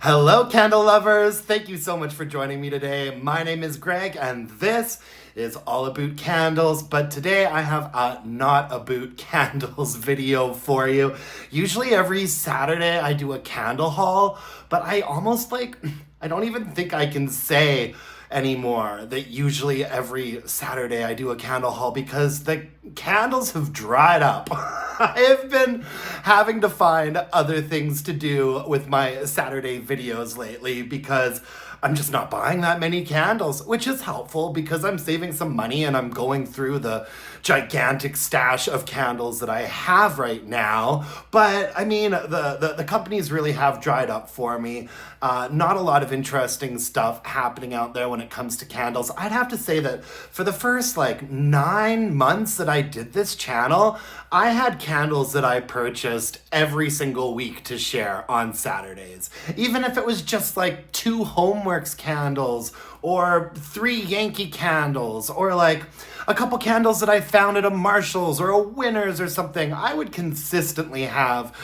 Hello, candle lovers! Thank you so much for joining me today. My name is Greg, and this is all about candles. But today I have a not about candles video for you. Usually every Saturday I do a candle haul, but I don't even think I can say anymore that usually every Saturday I do a candle haul because the candles have dried up. I have been having to find other things to do with my Saturday videos lately because I'm just not buying that many candles, which is helpful because I'm saving some money and I'm going through the gigantic stash of candles that I have right now. But I mean, the companies really have dried up for me. Not a lot of interesting stuff happening out there when it comes to candles. I'd have to say that for the first 9 months that I did this channel, I had candles that I purchased every single week to share on Saturdays. Even if it was just 2 Homeworks candles or 3 Yankee candles or a couple candles that I found at a Marshall's or a Winners or something. I would consistently have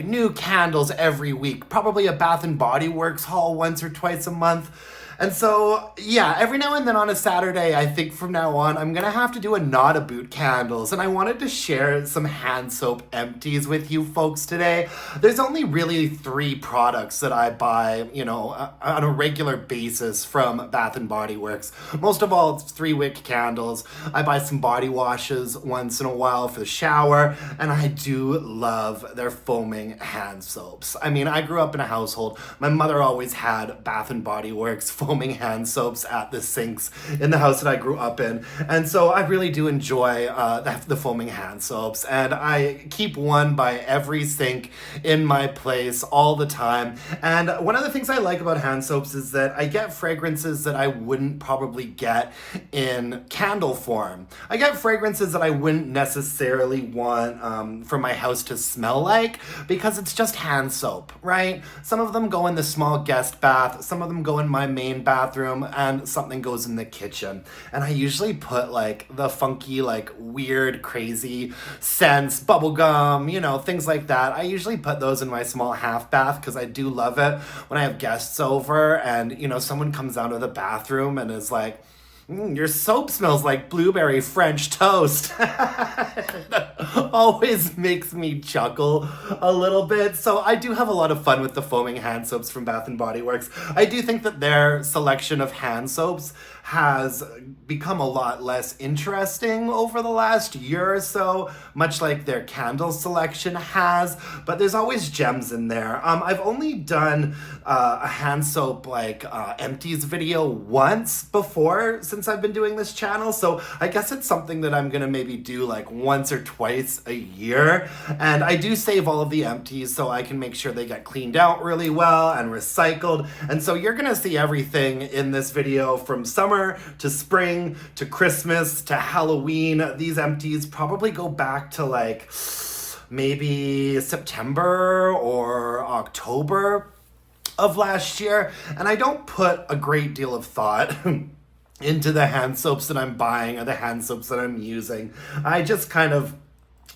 new candles every week, probably a Bath and Body Works haul once or twice a month. And so, yeah, every now and then on a Saturday, I think from now on, I'm going to have to do a not about candles. And I wanted to share some hand soap empties with you folks today. There's only really 3 products that I buy, on a regular basis from Bath and Body Works. Most of all, it's 3-wick candles. I buy some body washes once in a while for the shower. And I do love their foaming hand soaps. I mean, I grew up in a household. My mother always had Bath and Body Works foaming hand soaps at the sinks in the house that I grew up in. And so I really do enjoy the foaming hand soaps. And I keep one by every sink in my place all the time. And one of the things I like about hand soaps is that I get fragrances that I wouldn't probably get in candle form. I get fragrances that I wouldn't necessarily want for my house to smell like because it's just hand soap, right? Some of them go in the small guest bath, some of them go in my main bathroom, and something goes in the kitchen. And I usually put the funky, weird, crazy scents, bubblegum, things like that. I usually put those in my small half bath because I do love it when I have guests over and, someone comes out of the bathroom and is like, your soap smells like blueberry French toast. That always makes me chuckle a little bit. So I do have a lot of fun with the foaming hand soaps from Bath and Body Works. I do think that their selection of hand soaps has become a lot less interesting over the last year or so, much like their candle selection has, but there's always gems in there. I've only done a hand soap Empties video once before since I've been doing this channel, so I guess it's something that I'm gonna maybe do once or twice a year. And I do save all of the empties so I can make sure they get cleaned out really well and recycled. And so you're gonna see everything in this video from summer to spring to Christmas to Halloween. These empties probably go back to maybe September or October of last year. And I don't put a great deal of thought into the hand soaps that I'm buying or the hand soaps that I'm using. I just kind of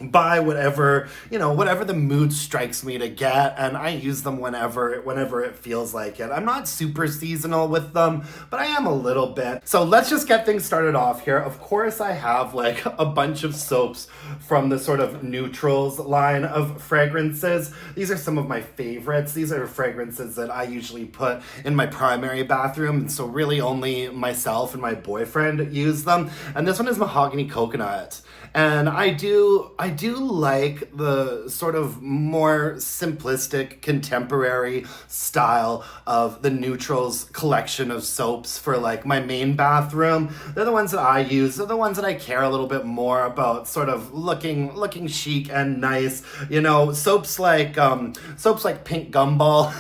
buy whatever the mood strikes me to get, and I use them whenever it feels like it. I'm not super seasonal with them, but I am a little bit. So let's just get things started off here. Of course, I have a bunch of soaps from the sort of neutrals line of fragrances. These are some of my favorites. These are fragrances that I usually put in my primary bathroom, and so really only myself and my boyfriend use them. And this one is Mahogany Coconut. And I do like the sort of more simplistic contemporary style of the Neutrals collection of soaps for my main bathroom. They're the ones that I use. They're the ones that I care a little bit more about, sort of looking chic and nice. Soaps like Pink Gumball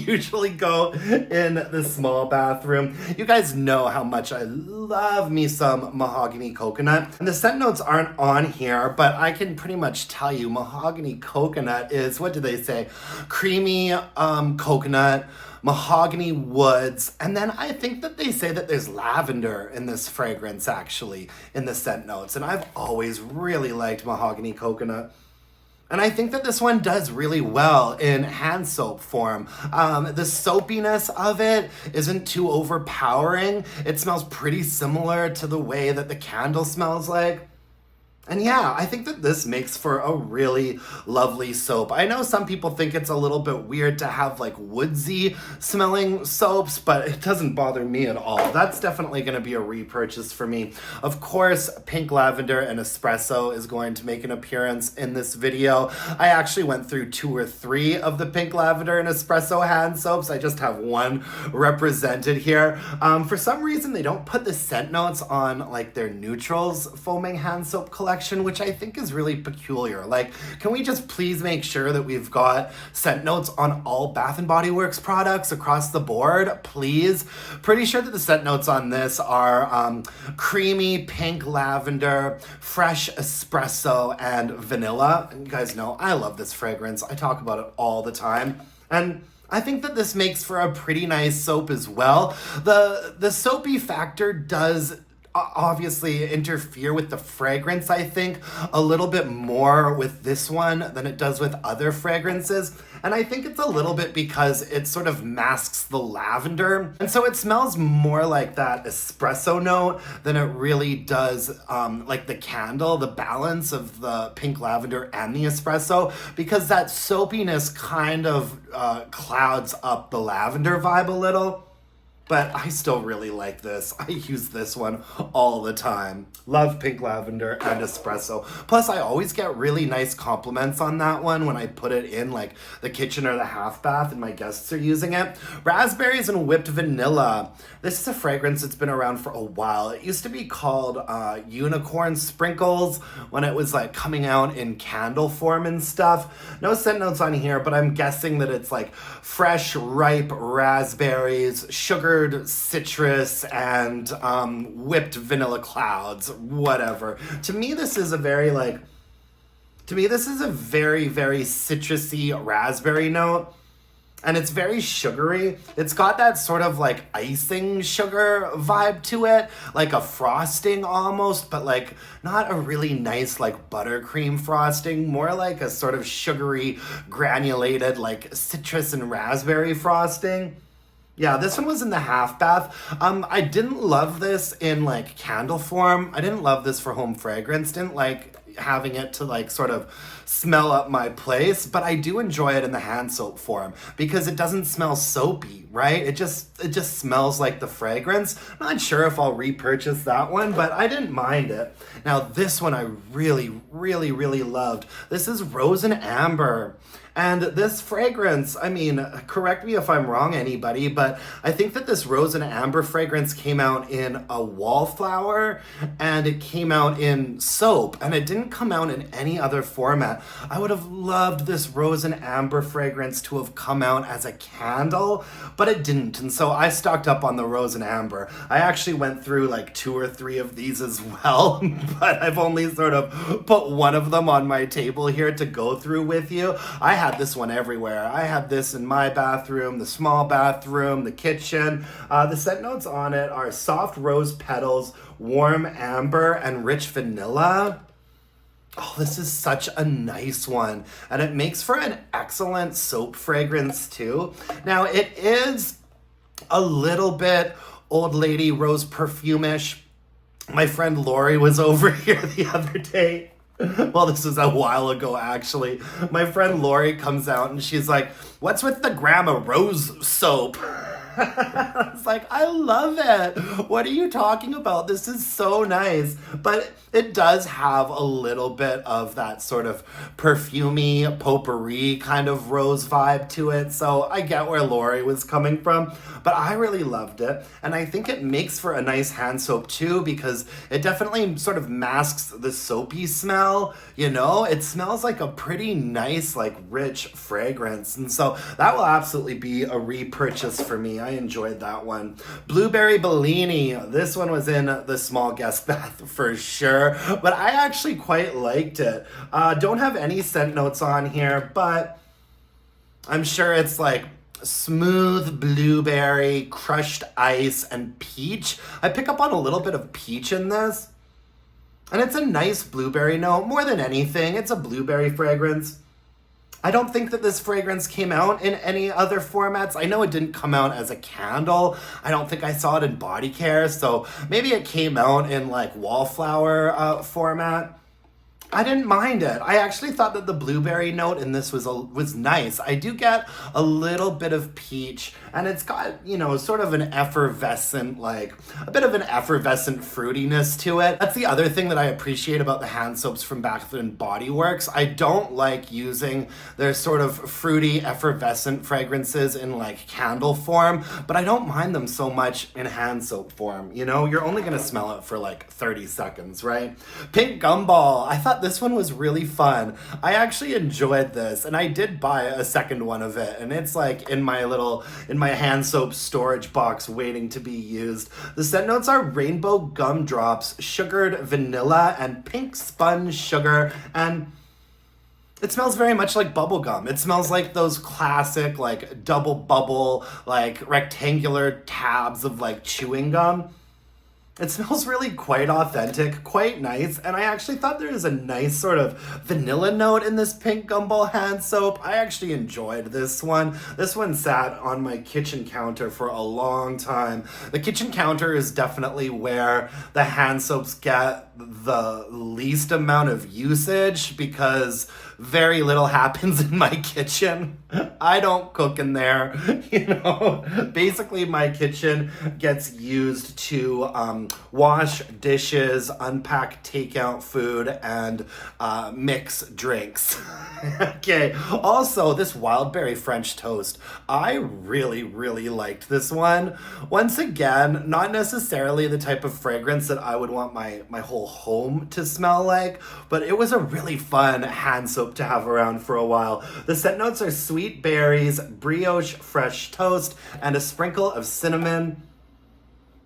usually go in the small bathroom. You guys know how much I love me some Mahogany Coconut. And the scent notes aren't on here, but I can pretty much tell you Mahogany Coconut is, what do they say? Creamy coconut, mahogany woods, and then I think that they say that there's lavender in this fragrance actually in the scent notes, and I've always really liked Mahogany Coconut. And I think that this one does really well in hand soap form. The soapiness of it isn't too overpowering. It smells pretty similar to the way that the candle smells like. And yeah, I think that this makes for a really lovely soap. I know some people think it's a little bit weird to have like woodsy smelling soaps, but it doesn't bother me at all. That's definitely going to be a repurchase for me. Of course, Pink Lavender and Espresso is going to make an appearance in this video. I actually went through 2 or 3 of the Pink Lavender and Espresso hand soaps. I just have one represented here. For some reason, they don't put the scent notes on like their neutrals foaming hand soap collection, which I think is really peculiar. Like, can we just please make sure that we've got scent notes on all Bath & Body Works products across the board, please? Pretty sure that the scent notes on this are creamy pink lavender, fresh espresso, and vanilla. And you guys know I love this fragrance. I talk about it all the time. And I think that this makes for a pretty nice soap as well. The soapy factor does obviously interfere with the fragrance, I think, a little bit more with this one than it does with other fragrances. And I think it's a little bit because it sort of masks the lavender. And so it smells more like that espresso note than it really does like the candle, the balance of the pink lavender and the espresso, because that soapiness kind of clouds up the lavender vibe a little. But I still really like this. I use this one all the time. Love Pink Lavender and Espresso. Plus, I always get really nice compliments on that one when I put it in like the kitchen or the half bath and my guests are using it. Raspberries and Whipped Vanilla. This is a fragrance that's been around for a while. It used to be called Unicorn Sprinkles when it was like coming out in candle form and stuff. No scent notes on here, but I'm guessing that it's like fresh, ripe raspberries, sugar, citrus, and whipped vanilla clouds, whatever. To me, this is a very very citrusy raspberry note. And it's very sugary. It's got that sort of like icing sugar vibe to it, like a frosting almost, but like not a really nice like buttercream frosting, more like a sort of sugary, granulated like citrus and raspberry frosting. Yeah, this one was in the half bath. I didn't love this in like candle form. I didn't love this for home fragrance. Didn't like having it to like sort of smell up my place, but I do enjoy it in the hand soap form because it doesn't smell soapy, right? It just smells like the fragrance. Not sure if I'll repurchase that one, but I didn't mind it. Now this one I really loved. This is Rose and Amber. And this fragrance, I mean, correct me if I'm wrong, anybody, but I think that this Rose and Amber fragrance came out in a wallflower and it came out in soap and it didn't come out in any other format. I would have loved this Rose and Amber fragrance to have come out as a candle, but it didn't. And so I stocked up on the Rose and Amber. I actually went through like 2 or 3 of these as well, but I've only sort of put one of them on my table here to go through with you. I had this one everywhere. I had this in my bathroom, the small bathroom, the kitchen. The scent notes on it are soft rose petals, warm amber, and rich vanilla. Oh, this is such a nice one. And it makes for an excellent soap fragrance too. Now, it is a little bit old lady rose perfume-ish. My friend Lori was over here the other day. Well, this was a while ago, actually. My friend Lori comes out and she's like, "What's with the grandma rose soap?" I was like, I love it. What are you talking about? This is so nice. But it does have a little bit of that sort of perfumey, potpourri kind of rose vibe to it. So I get where Lori was coming from. But I really loved it. And I think it makes for a nice hand soap too, because it definitely sort of masks the soapy smell. You know, it smells like a pretty nice, like rich fragrance. And so that will absolutely be a repurchase for me. I enjoyed that one. Blueberry Belinni. This one was in the small guest bath for sure, but I actually quite liked it. Don't have any scent notes on here, but I'm sure it's like smooth blueberry, crushed ice, and peach. I pick up on a little bit of peach in this, and it's a nice blueberry note. More than anything, it's a blueberry fragrance. I don't think that this fragrance came out in any other formats. I know it didn't come out as a candle. I don't think I saw it in body care, so maybe it came out in like wallflower format. I didn't mind it. I actually thought that the blueberry note in this was nice. I do get a little bit of peach, and it's got, you know, sort of an effervescent, like a bit of an effervescent fruitiness to it. That's the other thing that I appreciate about the hand soaps from Bath and Body Works. I don't like using their sort of fruity, effervescent fragrances in like candle form, but I don't mind them so much in hand soap form. You know, you're only gonna smell it for like 30 seconds, right? Pink Gumball. I thought this one was really fun. I actually enjoyed this, and I did buy a second one of it, and it's like in my hand soap storage box waiting to be used. The scent notes are rainbow gumdrops, sugared vanilla, and pink sponge sugar, and it smells very much like bubble gum. It smells like those classic like double bubble, like rectangular tabs of like chewing gum. It smells really quite authentic, quite nice, and I actually thought there was a nice sort of vanilla note in this Pink Gumball hand soap. I actually enjoyed this one. This one sat on my kitchen counter for a long time. The kitchen counter is definitely where the hand soaps get the least amount of usage because very little happens in my kitchen. I don't cook in there, you know. Basically, my kitchen gets used to wash dishes, unpack takeout food, and mix drinks. Okay, also, this Wildberry French toast. I really, really liked this one. Once again, not necessarily the type of fragrance that I would want my whole home to smell like, but it was a really fun hand soap to have around for a while. The scent notes are sweet berries, brioche fresh toast, and a sprinkle of cinnamon.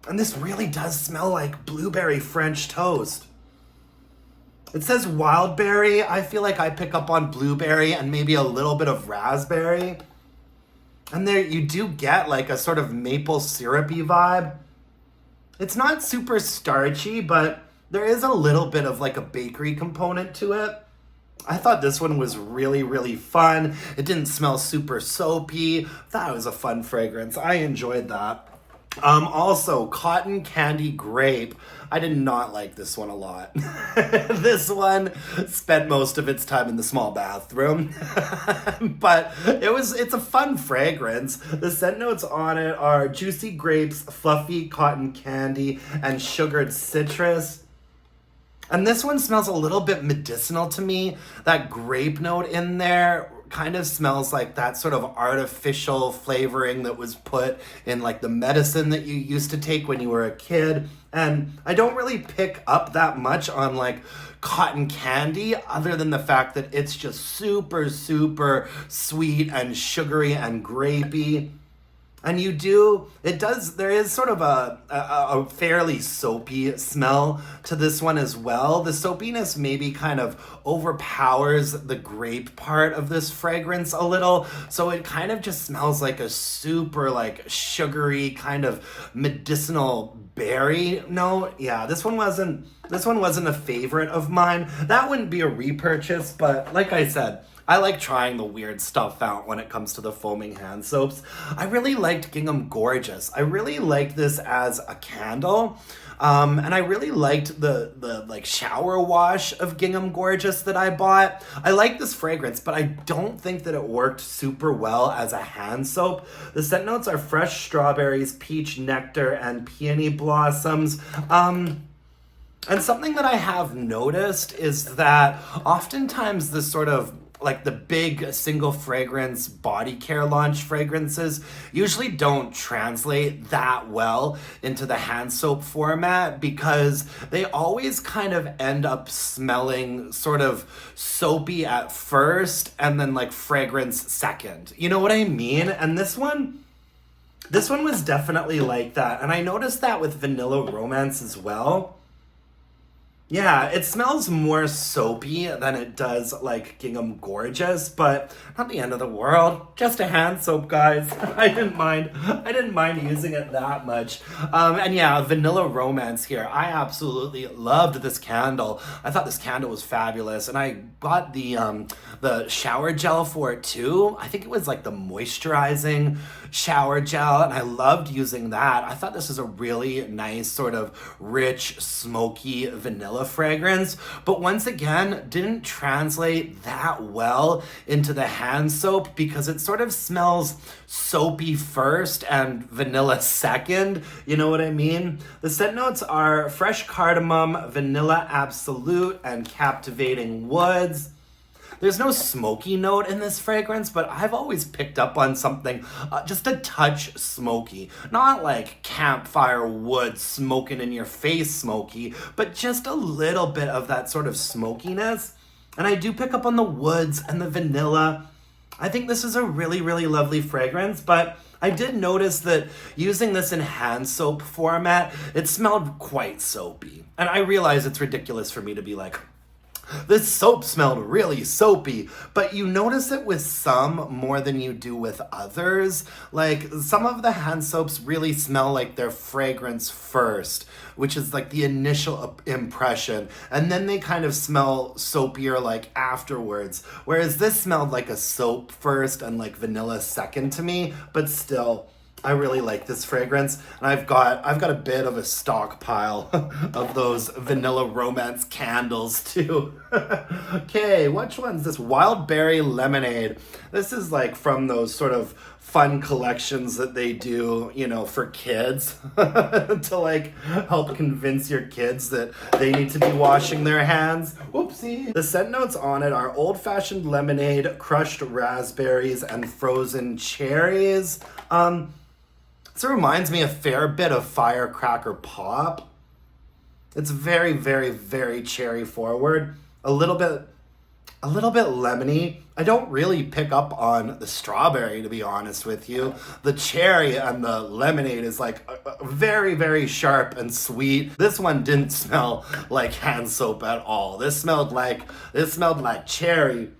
And this really does smell like blueberry French toast. It says wildberry. I feel like I pick up on blueberry and maybe a little bit of raspberry. And there you do get like a sort of maple syrupy vibe. It's not super starchy, but there is a little bit of like a bakery component to it. I thought this one was really, really fun. It didn't smell super soapy. Thought it was a fun fragrance. I enjoyed that. Also, Cotton Candy Grape. I did not like this one a lot. This one spent most of its time in the small bathroom. But it's a fun fragrance. The scent notes on it are juicy grapes, fluffy cotton candy, and sugared citrus. And this one smells a little bit medicinal to me. That grape note in there kind of smells like that sort of artificial flavoring that was put in like the medicine that you used to take when you were a kid. And I don't really pick up that much on like cotton candy other than the fact that it's just super, super sweet and sugary and grapey. And there is sort of a fairly soapy smell to this one as well. The soapiness maybe kind of overpowers the grape part of this fragrance a little. So it kind of just smells like a super like sugary kind of medicinal berry note. Yeah, this one wasn't a favorite of mine. That wouldn't be a repurchase, but like I said, I like trying the weird stuff out when it comes to the foaming hand soaps. I really liked Gingham Gorgeous. I really liked this as a candle. And I really liked the like shower wash of Gingham Gorgeous that I bought. I like this fragrance, but I don't think that it worked super well as a hand soap. The scent notes are fresh strawberries, peach nectar, and peony blossoms. And something that I have noticed is that oftentimes this sort of like the big single fragrance body care launch fragrances usually don't translate that well into the hand soap format because they always kind of end up smelling sort of soapy at first and then like fragrance second. You know what I mean? And this one was definitely like that. And I noticed that with Vanilla Romance as well. Yeah, it smells more soapy than it does like Gingham Gorgeous, but not the end of the world. Just a hand soap, guys. I didn't mind. I didn't mind using it that much. And yeah, Vanilla Romance here. I absolutely loved this candle. I thought this candle was fabulous, and I got the shower gel for it too. I think it was like the moisturizing shower gel, and I loved using that. I thought this was a really nice sort of rich, smoky vanilla fragrance, but once again didn't translate that well into the hand soap because it sort of smells soapy first and vanilla second. You know what I mean? The scent notes are fresh cardamom, vanilla absolute, and captivating woods. There's no smoky note in this fragrance, but I've always picked up on something just a touch smoky. Not like campfire wood smoking in your face smoky, but just a little bit of that sort of smokiness. And I do pick up on the woods and the vanilla. I think this is a really, really lovely fragrance, but I did notice that using this in hand soap format, it smelled quite soapy. And I realize it's ridiculous for me to be like, this soap smelled really soapy, but you notice it with some more than you do with others. Like, some of the hand soaps really smell like their fragrance first, which is like the initial impression, and then they kind of smell soapier like afterwards. Whereas this smelled like a soap first and like vanilla second to me, but still, I really like this fragrance, and I've got a bit of a stockpile of those Vanilla Romance candles too. Okay, which one's this? Wildberry Lemonade. This is like from those sort of fun collections that they do, you know, for kids to like help convince your kids that they need to be washing their hands. Whoopsie. The scent notes on it are old-fashioned lemonade, crushed raspberries, and frozen cherries. This reminds me a fair bit of Firecracker Pop. It's very, very, very cherry forward. A little bit lemony. I don't really pick up on the strawberry, to be honest with you. The cherry and the lemonade is like very, very sharp and sweet. This one didn't smell like hand soap at all. This smelled like cherry.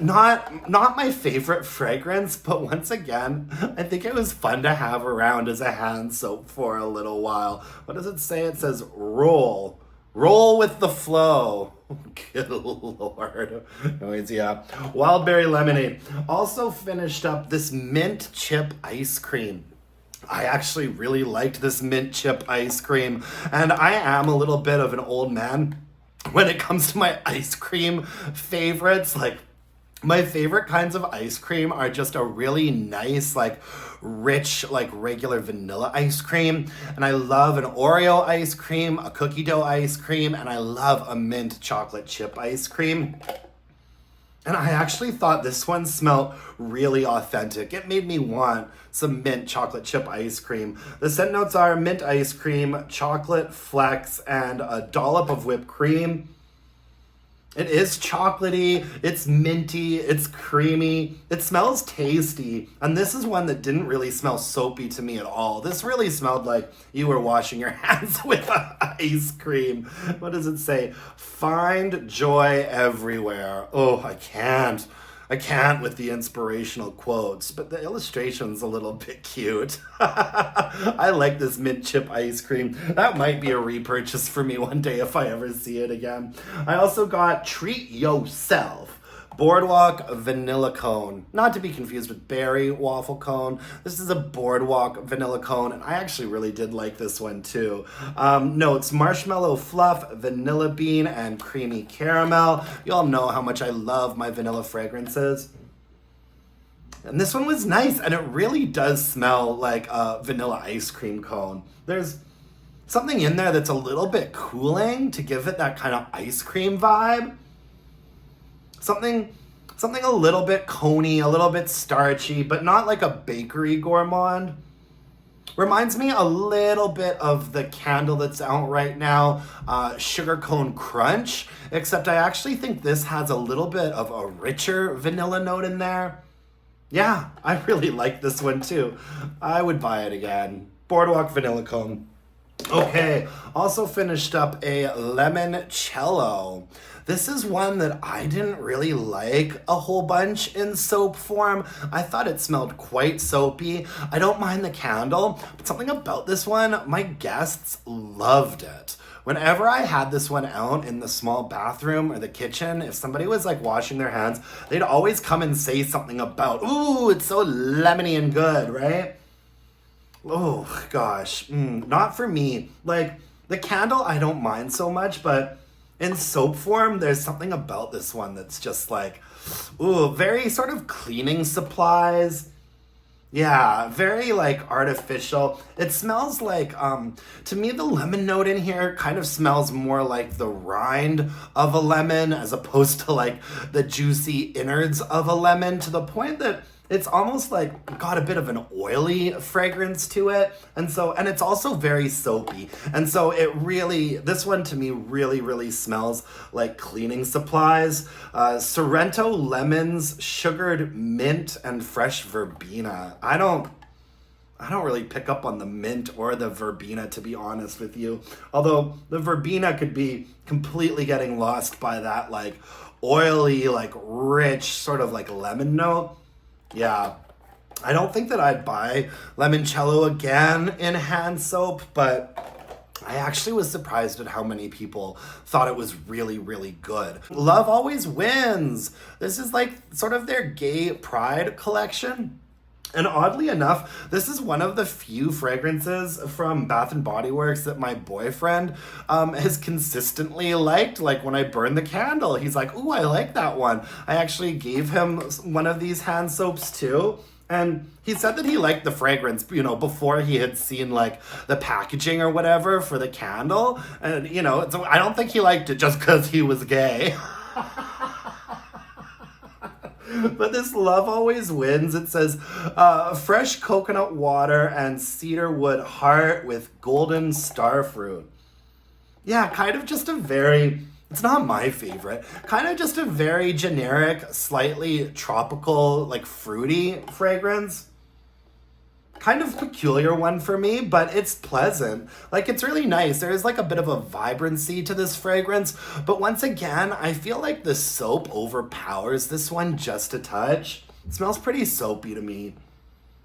Not my favorite fragrance, but once again, I think it was fun to have around as a hand soap for a little while. What does it say? It says roll with the flow. Good Lord. Anyways, yeah. Wildberry Lemonade. Also finished up this mint chip ice cream. I actually really liked this mint chip ice cream, and I am a little bit of an old man when it comes to my ice cream favorites. Like, my favorite kinds of ice cream are just a really nice, like, rich, like, regular vanilla ice cream. And I love an Oreo ice cream, a cookie dough ice cream, and I love a mint chocolate chip ice cream. And I actually thought this one smelled really authentic. It made me want some mint chocolate chip ice cream. The scent notes are mint ice cream, chocolate flecks, and a dollop of whipped cream. It is chocolatey, it's minty, it's creamy, it smells tasty, and this is one that didn't really smell soapy to me at all. This really smelled like you were washing your hands with ice cream. What does it say? Find joy everywhere. Oh, I can't with the inspirational quotes, but the illustration's a little bit cute. I like this mint chip ice cream. That might be a repurchase for me one day if I ever see it again. I also got Treat Yourself Boardwalk Vanilla Cone. Not to be confused with Berry Waffle Cone. This is a Boardwalk Vanilla Cone, and I actually really did like this one too. Notes: marshmallow fluff, vanilla bean, and creamy caramel. You all know how much I love my vanilla fragrances. And this one was nice, and it really does smell like a vanilla ice cream cone. There's something in there that's a little bit cooling to give it that kind of ice cream vibe. Something a little bit coney, a little bit starchy, but not like a bakery gourmand. Reminds me a little bit of the candle that's out right now, Sugar Cone Crunch, except I actually think this has a little bit of a richer vanilla note in there. Yeah, I really like this one too. I would buy it again. Boardwalk Vanilla Cone. Okay, also finished up a Limoncello. This is one that I didn't really like a whole bunch in soap form. I thought it smelled quite soapy. I don't mind the candle, but something about this one, my guests loved it. Whenever I had this one out in the small bathroom or the kitchen, if somebody was like washing their hands, they'd always come and say something about, ooh, it's so lemony and good, right? Oh gosh, not for me. Like the candle, I don't mind so much, but in soap form, there's something about this one that's just like, ooh, very sort of cleaning supplies. Yeah, very like artificial. It smells like, to me, the lemon note in here kind of smells more like the rind of a lemon as opposed to like the juicy innards of a lemon, to the point that it's almost like got a bit of an oily fragrance to it. And it's also very soapy. And so this one to me really smells like cleaning supplies. Sorrento lemons, sugared mint, and fresh verbena. I don't really pick up on the mint or the verbena, to be honest with you. Although the verbena could be completely getting lost by that like oily, like rich sort of like lemon note. Yeah, I don't think that I'd buy Limoncello again in hand soap, but I actually was surprised at how many people thought it was really good. Love Always Wins. This is like sort of their gay pride collection. And oddly enough, this is one of the few fragrances from Bath & Body Works that my boyfriend has consistently liked. Like when I burn the candle, he's like, ooh, I like that one. I actually gave him one of these hand soaps too. And he said that he liked the fragrance, before he had seen like the packaging or whatever for the candle. And, so I don't think he liked it just because he was gay. But this Love Always Wins. It says, fresh coconut water and cedarwood heart with golden starfruit. Yeah, kind of just it's not my favorite, kind of just a very generic, slightly tropical, like fruity fragrance. Kind of peculiar one for me, but it's pleasant. Like, it's really nice. There is like a bit of a vibrancy to this fragrance, but once again, I feel like the soap overpowers this one just a touch. It smells pretty soapy to me.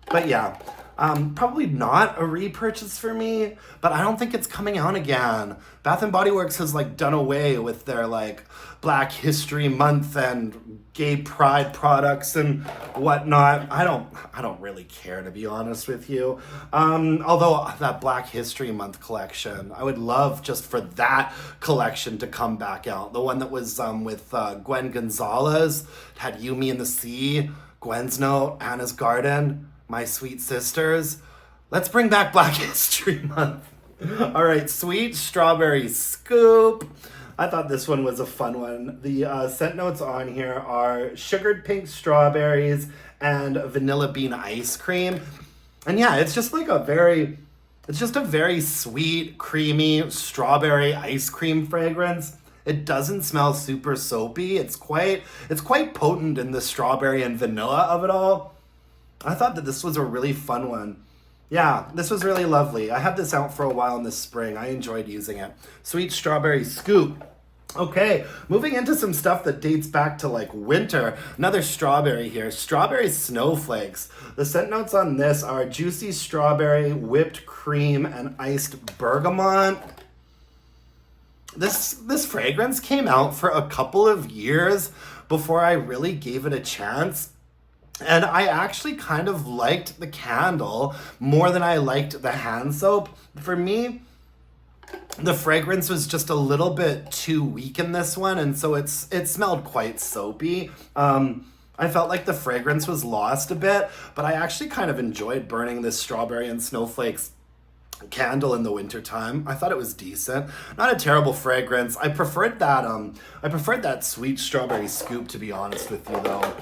But yeah, probably not a repurchase for me, but I don't think it's coming out again. Bath & Body Works has like done away with their like Black History Month and gay pride products and whatnot. I don't really care, to be honest with you. Although that Black History Month collection, I would love just for that collection to come back out. The one that was with Gwen Gonzalez, had You, Me, and the Sea, Gwen's Note, Anna's Garden, My Sweet Sisters. Let's bring back Black History Month. All right, Sweet Strawberry Scoop. I thought this one was a fun one. The scent notes on here are sugared pink strawberries and vanilla bean ice cream. And yeah, it's just a very sweet, creamy strawberry ice cream fragrance. It doesn't smell super soapy. It's quite potent in the strawberry and vanilla of it all. I thought that this was a really fun one. Yeah, this was really lovely. I had this out for a while in the spring. I enjoyed using it. Sweet Strawberry Scoop. Okay, moving into some stuff that dates back to like winter. Another strawberry here. Strawberry Snowflakes. The scent notes on this are juicy strawberry, whipped cream, and iced bergamot. This fragrance came out for a couple of years before I really gave it a chance. And I actually kind of liked the candle more than I liked the hand soap. For me, the fragrance was just a little bit too weak in this one, and so it smelled quite soapy. I felt like the fragrance was lost a bit, but I actually kind of enjoyed burning this strawberry and snowflakes candle in the wintertime. I thought it was decent. Not a terrible fragrance. I preferred that sweet strawberry scoop, to be honest with you, though.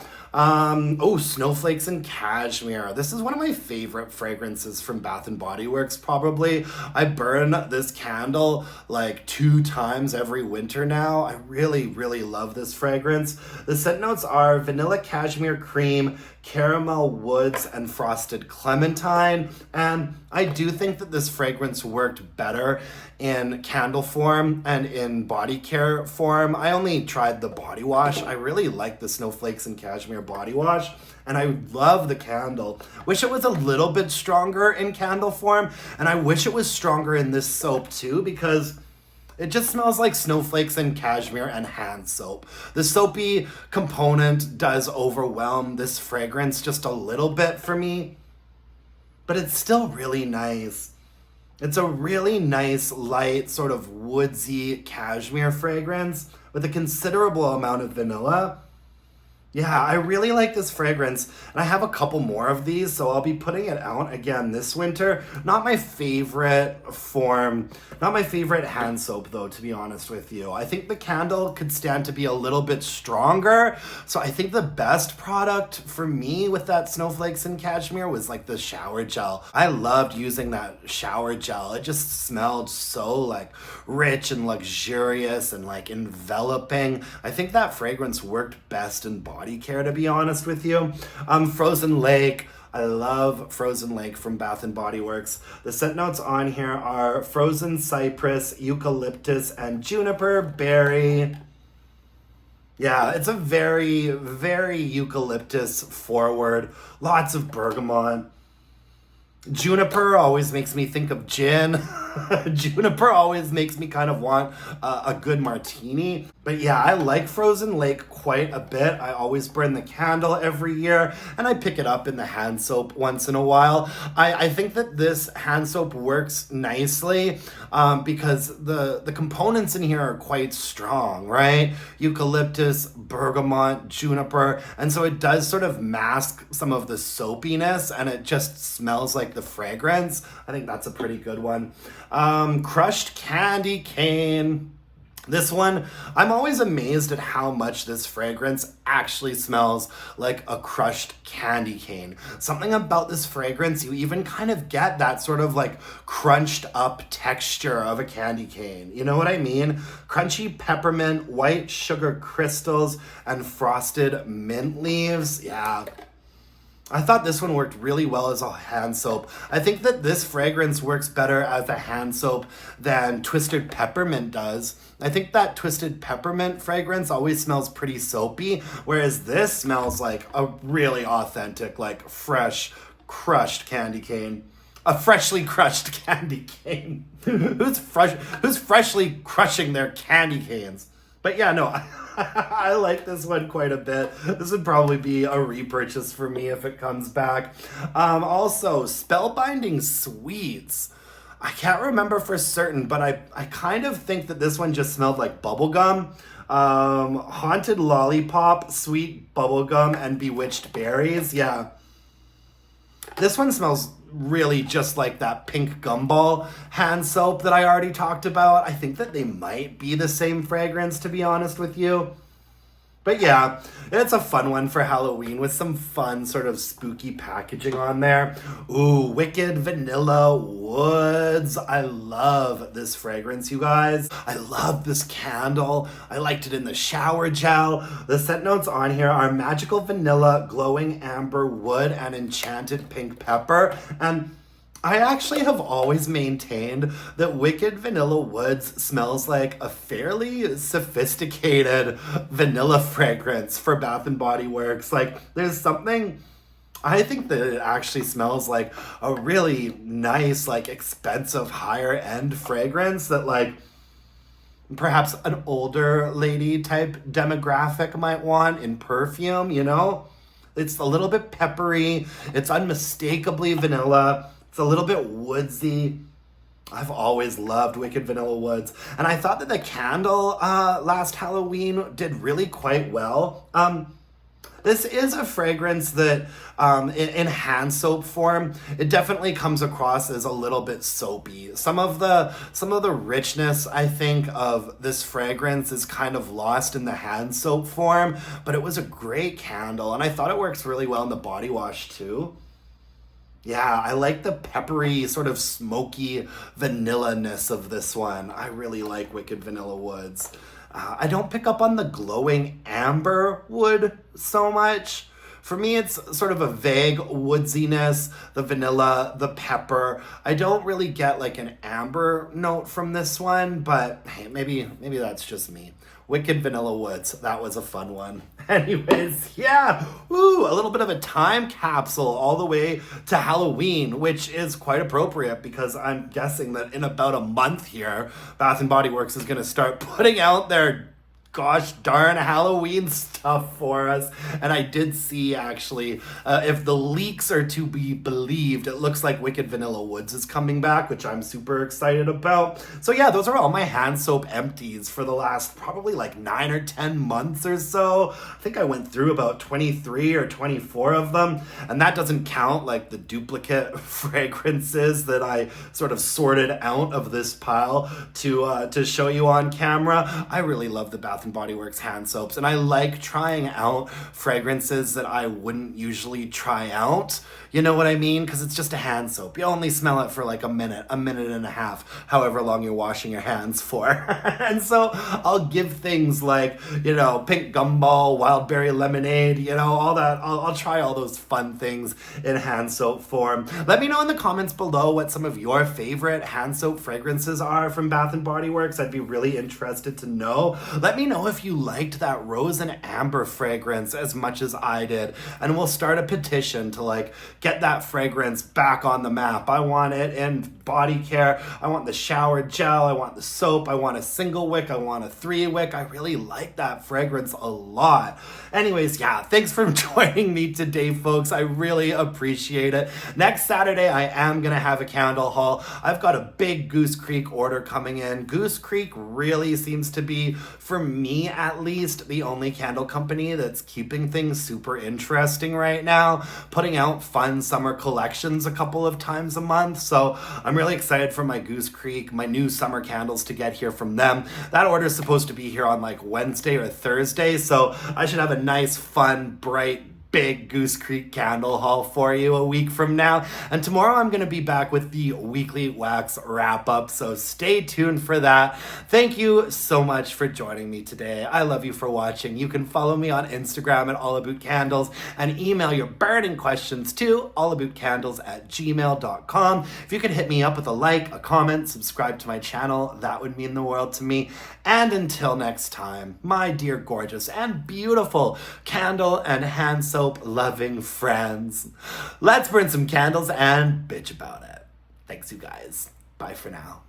Snowflakes and Cashmere. This is one of my favorite fragrances from Bath & Body Works, probably. I burn this candle like 2 times every winter now. I really love this fragrance. The scent notes are vanilla cashmere cream, caramel woods and frosted clementine. And I do think that this fragrance worked better in candle form and in body care form. I only tried the body wash. I really like the Snowflakes and Cashmere body wash, and I love the candle. Wish it was a little bit stronger in candle form, and I wish it was stronger in this soap too, because it just smells like snowflakes and cashmere and hand soap. The soapy component does overwhelm this fragrance just a little bit for me, but it's still really nice. It's a really nice, light, sort of woodsy cashmere fragrance with a considerable amount of vanilla. Yeah, I really like this fragrance, and I have a couple more of these, so I'll be putting it out again this winter. Not my favorite form, not my favorite hand soap though, to be honest with you. I think the candle could stand to be a little bit stronger, so I think the best product for me with that Snowflakes and Cashmere was like the shower gel. I loved using that shower gel. It just smelled so like rich and luxurious and like enveloping. I think that fragrance worked best in body care, to be honest with you. Frozen Lake. I love Frozen Lake from Bath and Body Works. The scent notes on here are frozen cypress, eucalyptus, and juniper berry. Yeah, it's a very, very eucalyptus forward. Lots of bergamot. Juniper always makes me think of gin. Juniper always makes me kind of want a good martini. But yeah, I like Frozen Lake quite a bit. I always burn the candle every year, and I pick it up in the hand soap once in a while. I think that this hand soap works nicely because the components in here are quite strong, right? Eucalyptus, bergamot, juniper, and so it does sort of mask some of the soapiness, and it just smells like the fragrance. I think that's a pretty good one. Crushed candy cane. This one, I'm always amazed at how much this fragrance actually smells like a crushed candy cane. Something about this fragrance, you even kind of get that sort of like crunched up texture of a candy cane. You know what I mean? Crunchy peppermint, white sugar crystals, and frosted mint leaves. Yeah. I thought this one worked really well as a hand soap. I think that this fragrance works better as a hand soap than Twisted Peppermint does. I think that Twisted Peppermint fragrance always smells pretty soapy, whereas this smells like a really authentic, like fresh, crushed candy cane. A freshly crushed candy cane. Who's freshly crushing their candy canes? But yeah, no, I like this one quite a bit. This would probably be a repurchase for me if it comes back. Also, Spellbinding Sweets. I can't remember for certain, but I kind of think that this one just smelled like bubblegum. Haunted Lollipop, Sweet Bubblegum, and Bewitched Berries. Yeah. This one smells really just like that pink Gumball hand soap that I already talked about. I think that they might be the same fragrance, to be honest with you. But yeah, it's a fun one for Halloween with some fun sort of spooky packaging on there. Ooh, Wicked Vanilla Woods. I love this fragrance, you guys. I love this candle. I liked it in the shower gel. The scent notes on here are magical vanilla, glowing amber wood, and enchanted pink pepper. And I actually have always maintained that Wicked Vanilla Woods smells like a fairly sophisticated vanilla fragrance for Bath and Body Works. Like, there's something, I think that it actually smells like a really nice, like expensive, higher end fragrance that like perhaps an older lady type demographic might want in perfume, you know? It's a little bit peppery. It's unmistakably vanilla. It's a little bit woodsy. I've always loved Wicked Vanilla Woods. And I thought that the candle last Halloween did really quite well. This is a fragrance that in hand soap form, it definitely comes across as a little bit soapy. Some of the richness, I think, of this fragrance is kind of lost in the hand soap form, but it was a great candle, and I thought it works really well in the body wash too. Yeah, I like the peppery, sort of smoky vanilla-ness of this one. I really like Wicked Vanilla Woods. I don't pick up on the glowing amber wood so much For me, it's sort of a vague woodsiness, the vanilla, the pepper. I don't really get like an amber note from this one, but hey, maybe that's just me. Wicked Vanilla Woods. That was a fun one. Anyways, yeah. Ooh, a little bit of a time capsule all the way to Halloween, which is quite appropriate because I'm guessing that in about a month here, Bath & Body Works is going to start putting out their gosh darn Halloween stuff for us. And I did see, actually, if the leaks are to be believed, it looks like Wicked Vanilla Woods is coming back, which I'm super excited about. So yeah, those are all my hand soap empties for the last probably like 9 or 10 months or so. I think I went through about 23 or 24 of them, and that doesn't count like the duplicate fragrances that I sort of sorted out of this pile to show you on camera. I really love the Bath & Body Works hand soaps, and I like trying out fragrances that I wouldn't usually try out. You know what I mean? Because it's just a hand soap. You only smell it for like a minute and a half, however long you're washing your hands for. And so I'll give things like, you know, pink gumball, wildberry lemonade, you know, all that. I'll try all those fun things in hand soap form. Let me know in the comments below what some of your favorite hand soap fragrances are from Bath & Body Works. I'd be really interested to know. Let me know if you liked that rose and amber fragrance as much as I did, and we'll start a petition to like get that fragrance back on the map. I want it in body care. I want the shower gel. I want the soap. I want a single wick. I want a 3-wick. I really like that fragrance a lot. Anyways, yeah, thanks for joining me today, folks. I really appreciate it. Next Saturday, I am going to have a candle haul. I've got a big Goose Creek order coming in. Goose Creek really seems to be, for me at least, the only candle company that's keeping things super interesting right now, putting out fun summer collections a couple of times a month. So I'm really excited for my Goose Creek, my new summer candles to get here from them. That order is supposed to be here on like Wednesday or Thursday, so I should have a nice, fun, bright, big Goose Creek candle haul for you a week from now. And tomorrow I'm going to be back with the weekly wax wrap up, so stay tuned for that. Thank you so much for joining me today. I love you for watching. You can follow me on Instagram at allaboutcandles and email your burning questions to allaboutcandles@gmail.com. If you could hit me up with a like, a comment, subscribe to my channel, that would mean the world to me. And until next time, my dear gorgeous and beautiful candle and hand soap loving friends, let's burn some candles and bitch about it. Thanks, you guys. Bye for now.